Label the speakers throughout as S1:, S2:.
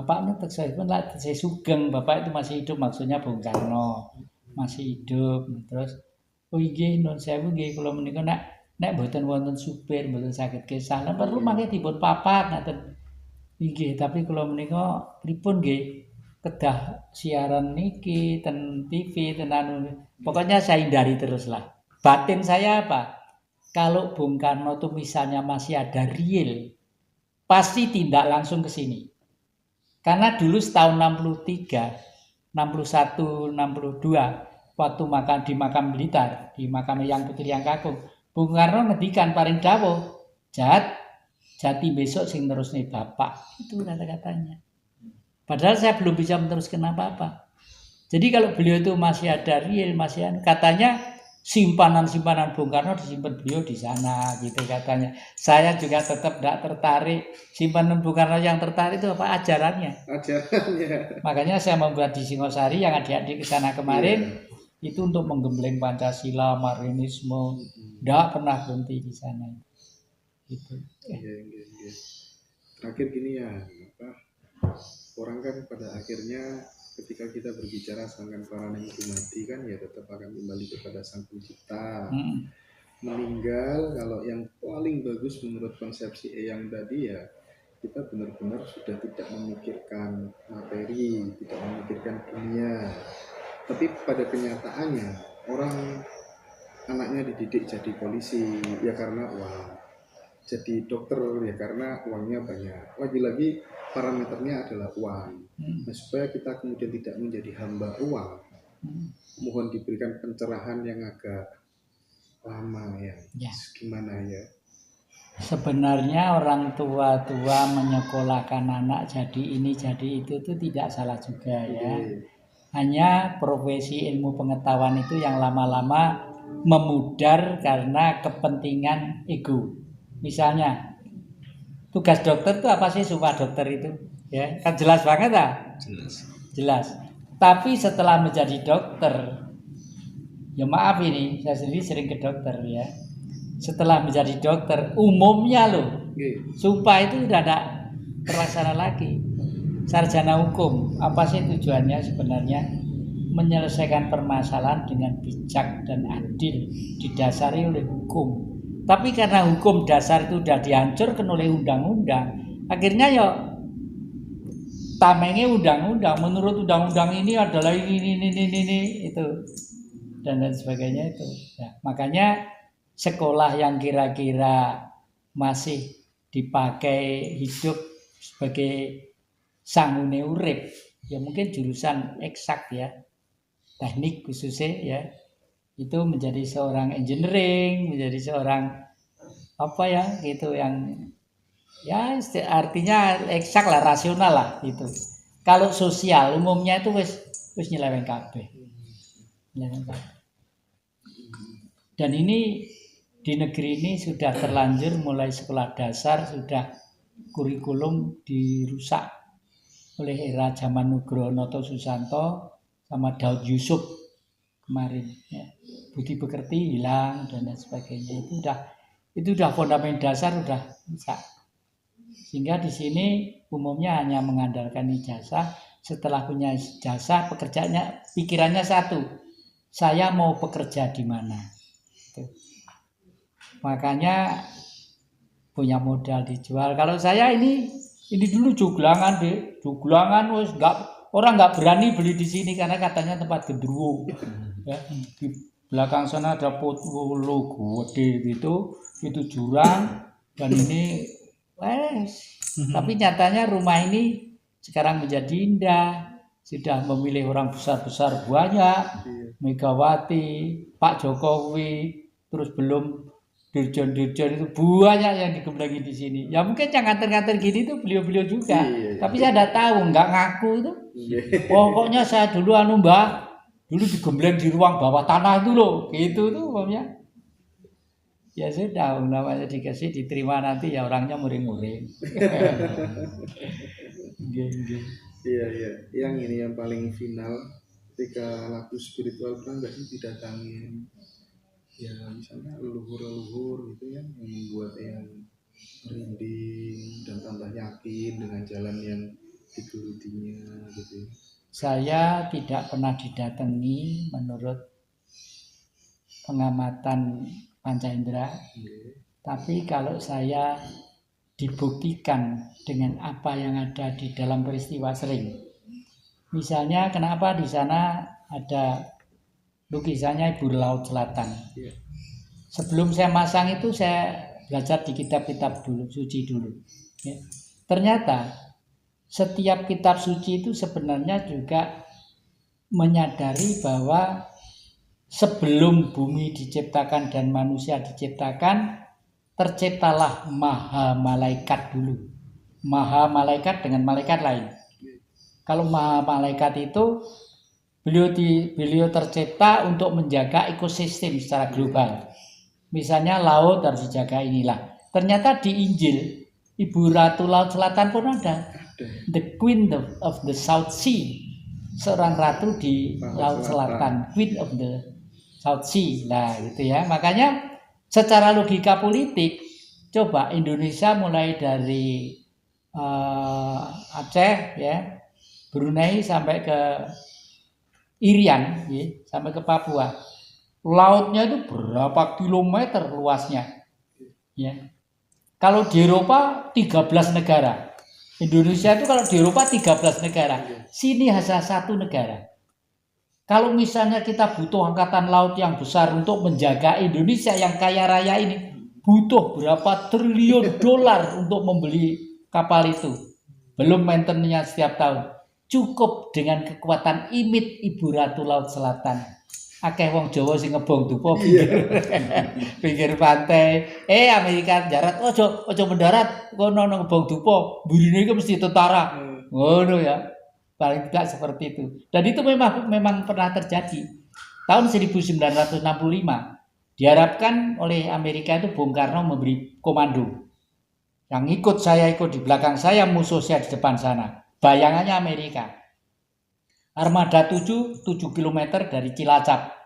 S1: Bapak nutuk saya pun lah saya sugeng, Bapak itu masih hidup, maksudnya Bung Karno masih hidup. Terus oh nggih nun sewu nggih kula menika nek mboten wonten supir, mboten saged kesah, lan perlu mangke dipun papat ngaten. Nggih, tapi kula menika pripun nggih kedah siaran niki ten TV ten anu. Pokoknya saya hindari teruslah. Batin saya apa? Kalau Bung Karno tuh misalnya masih ada real, pasti tindak langsung ke sini. Karena dulu tahun 63, 61, 62 waktu makan di makam Blitar, di makam Yang Putri Yang Kakung, Bung Karno ngedikan paring dawuh, jati besok sing terus nih Bapak. Itu kata-katanya. Padahal saya belum bisa meneruskan apa-apa. Jadi kalau beliau itu masih ada real, masih katanya simpanan-simpanan Bung Karno disimpan beliau di sana gitu katanya. Saya juga tetap tidak tertarik. Simpanan Bung Karno yang tertarik itu apa ajarannya?
S2: Ajarannya.
S1: Makanya saya membuat di Singosari yang adik-adik ke sana kemarin itu untuk menggembleng Pancasila, Marxisme. Tidak pernah berhenti di sana. Gitu.
S2: Terakhir gini ya, orang kan pada akhirnya ketika kita berbicara sangkan paraning mati kan ya tetap akan kembali kepada Sang Pencipta. Meninggal kalau yang paling bagus menurut konsepsi Eyang tadi ya kita benar-benar sudah tidak memikirkan materi, tidak memikirkan dunia. Tapi pada kenyataannya orang anaknya dididik jadi polisi ya karena uang, jadi dokter ya karena uangnya banyak. Lagi-lagi parameternya adalah uang. Nah, supaya kita kemudian tidak menjadi hamba uang, mohon diberikan pencerahan yang agak lama ya. Gimana ya?
S1: Sebenarnya orang tua menyekolahkan anak jadi ini jadi itu tidak salah juga ya. Hanya profesi ilmu pengetahuan itu yang lama-lama memudar karena kepentingan ego. Misalnya tugas dokter itu apa sih, sumpah dokter itu? Ya, kan jelas banget lah. Jelas. Tapi setelah menjadi dokter, ya maaf ini, saya sendiri sering ke dokter ya. Setelah menjadi dokter, umumnya loh, sumpah itu sudah tidak terlaksana lagi. Sarjana hukum, apa sih tujuannya sebenarnya? Menyelesaikan permasalahan dengan bijak dan adil, didasari oleh hukum. Tapi karena hukum dasar itu sudah dihancurkan oleh undang-undang, akhirnya ya tamengnya undang-undang. Menurut undang-undang ini adalah ini itu dan lain sebagainya itu. Ya, makanya sekolah yang kira-kira masih dipakai hidup sebagai sangune urip, ya mungkin jurusan eksak ya, teknik khususnya ya, itu menjadi seorang engineering, menjadi seorang apa ya gitu yang ya artinya eksak lah, rasional lah gitu. Kalau sosial umumnya itu wis nyeleweng kabeh. Dan ini di negeri ini sudah terlanjur mulai sekolah dasar sudah kurikulum dirusak oleh era zaman Nugroho Susanto sama Daud Yusuf kemarin ya. Budi pekerti hilang dan lain sebagainya itu udah fondamen dasar udah rusak. Sehingga di sini umumnya hanya mengandalkan ijazah. Setelah punya ijazah pekerjaannya pikirannya satu, saya mau bekerja di mana. Makanya punya modal dijual. Kalau saya ini dulu juglangan deh, juglangan wes orang nggak berani beli di sini karena katanya tempat gendruwo. Ya, di belakang sana ada potwolo gede gitu, itu jurang dan ini tapi nyatanya rumah ini sekarang menjadi indah, sudah memilih orang besar-besar banyak, Megawati, Pak Jokowi, terus belum dirjen-dirjen itu banyak yang digembleng di sini. Ya mungkin yang nganter-nganter gini itu beliau-beliau juga. Tapi saya tidak tahu, nggak ngaku itu. Pokoknya saya dulu Mbak, dulu digembleng di ruang bawah tanah itu loh, gitu tuh pokoknya. Ya sudah, namanya dikasih diterima nanti ya orangnya muring-muring.
S2: Iya. Yang ini yang paling final ketika lagu spiritual kan nggak sih didatangin ya misalnya leluhur-leluhur gitu ya yang membuat yang merinding dan tambah yakin dengan jalan yang digelutinya gitu.
S1: Saya tidak pernah didatangi menurut pengamatan panca indera, tapi kalau saya dibuktikan dengan apa yang ada di dalam peristiwa sering. Misalnya kenapa di sana ada lukisannya Ibu Laut Selatan. Sebelum saya masang itu saya belajar di kitab-kitab dulu, suci dulu. Ya. Ternyata setiap kitab suci itu sebenarnya juga menyadari bahwa sebelum bumi diciptakan dan manusia diciptakan, terciptalah maha malaikat dulu. Maha malaikat dengan malaikat lain. Kalau maha malaikat itu beliau tercipta untuk menjaga ekosistem secara global. Misalnya laut harus dijaga inilah. Ternyata di Injil Ibu Ratu Laut Selatan pun ada. The Queen of the South Sea. Seorang ratu di Laut Selatan, Queen of the South Sea. Nah, gitu ya. Makanya secara logika politik, coba Indonesia mulai dari Aceh ya, Brunei sampai ke Irian, ya, sampai ke Papua. Lautnya itu berapa kilometer luasnya? Ya. Kalau di Eropa 13 negara. Indonesia itu kalau di Eropa 13 negara. Sini hanya satu negara. Kalau misalnya kita butuh angkatan laut yang besar untuk menjaga Indonesia yang kaya raya ini, butuh berapa triliun dolar untuk membeli kapal itu. Belum maintenance setiap tahun. Cukup dengan kekuatan imit Ibu Ratu Laut Selatan. Akeh wong Jawa sing ngebong dupa pinggir pantai. Amerika jarat ojo mendarat kono ngebong dupa. Burine iki mesti tentara. Ngono ya. Paling tidak seperti itu. Dan itu memang pernah terjadi. Tahun 1965 diharapkan oleh Amerika itu Bung Karno memberi komando. Yang ikut di belakang saya, musuh saya di depan sana. Bayangannya Amerika. Armada 7 km dari Cilacap.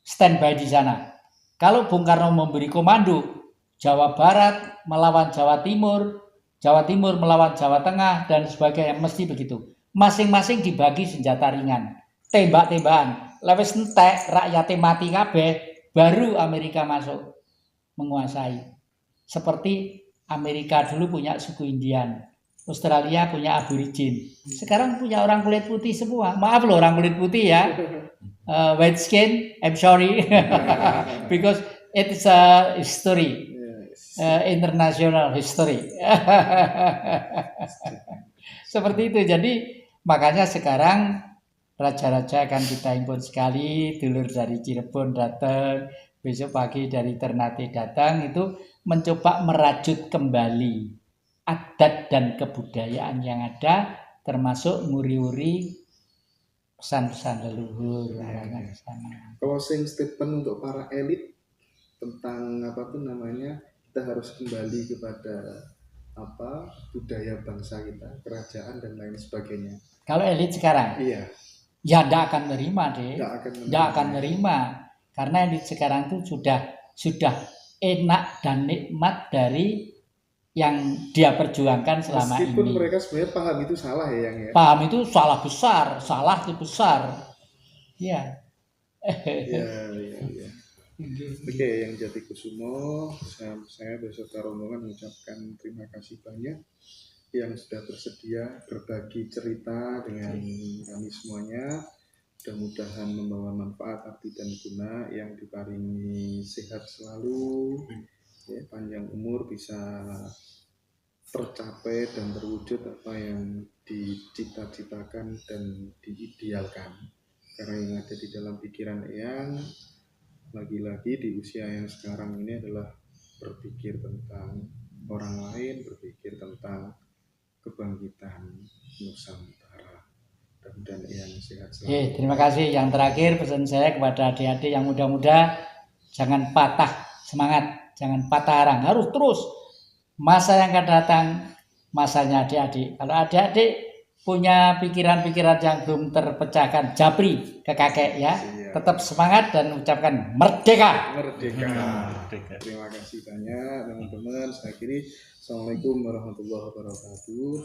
S1: Standby di sana. Kalau Bung Karno memberi komando, Jawa Barat melawan Jawa Timur melawan Jawa Tengah, dan sebagainya, mesti begitu. Masing-masing dibagi senjata ringan. Tembak-tembakan. Lewes entek, rakyatnya mati kabeh, baru Amerika masuk menguasai. Seperti Amerika dulu punya suku Indian. Australia punya aborigin. Sekarang punya orang kulit putih semua. Maaf loh orang kulit putih ya. White skin, I'm sorry. Because it is a history. International history. Seperti itu. Jadi makanya sekarang raja-raja akan kita impun sekali. Dulur dari Cirebon datang. Besok pagi dari Ternate datang. Itu mencoba merajut kembali adat dan kebudayaan yang ada, termasuk nguri-uri pesan-pesan leluhur.
S2: Closing statement untuk para elit tentang kita harus kembali kepada budaya bangsa kita, kerajaan dan lain sebagainya.
S1: Kalau elit sekarang,
S2: iya,
S1: ya tidak akan nerima deh, tidak akan nerima, karena elit sekarang itu sudah enak dan nikmat dari yang dia perjuangkan selama
S2: meskipun
S1: ini.
S2: Meskipun mereka sebenarnya paham itu salah ya, Yang ya.
S1: Paham itu salah besar, salah itu besar. Ya.
S2: Iya. Oke, yang Jatikusumo, saya beserta rombongan mengucapkan terima kasih banyak yang sudah bersedia berbagi cerita dengan kami semuanya. Mudah-mudahan membawa manfaat, arti dan guna, yang diparingi sehat selalu. Ya, panjang umur, bisa tercapai dan terwujud apa yang dicita-citakan dan diidealkan. Karena yang ada di dalam pikiran Eyang, lagi-lagi di usia yang sekarang ini adalah berpikir tentang orang lain, berpikir tentang kebangkitan Nusantara. Dan Eyang sehat selalu.
S1: Terima kasih. Yang terakhir pesan saya kepada adik-adik yang muda-muda, jangan patah semangat. Jangan patah arang, harus terus. Masa yang akan datang, masanya adik-adik. Kalau adik-adik punya pikiran-pikiran yang belum terpecahkan, japri ke kakek ya. Tetap semangat dan ucapkan merdeka.
S2: Merdeka. Terima kasih banyak teman-teman. Saya akhiri. Assalamualaikum warahmatullahi wabarakatuh.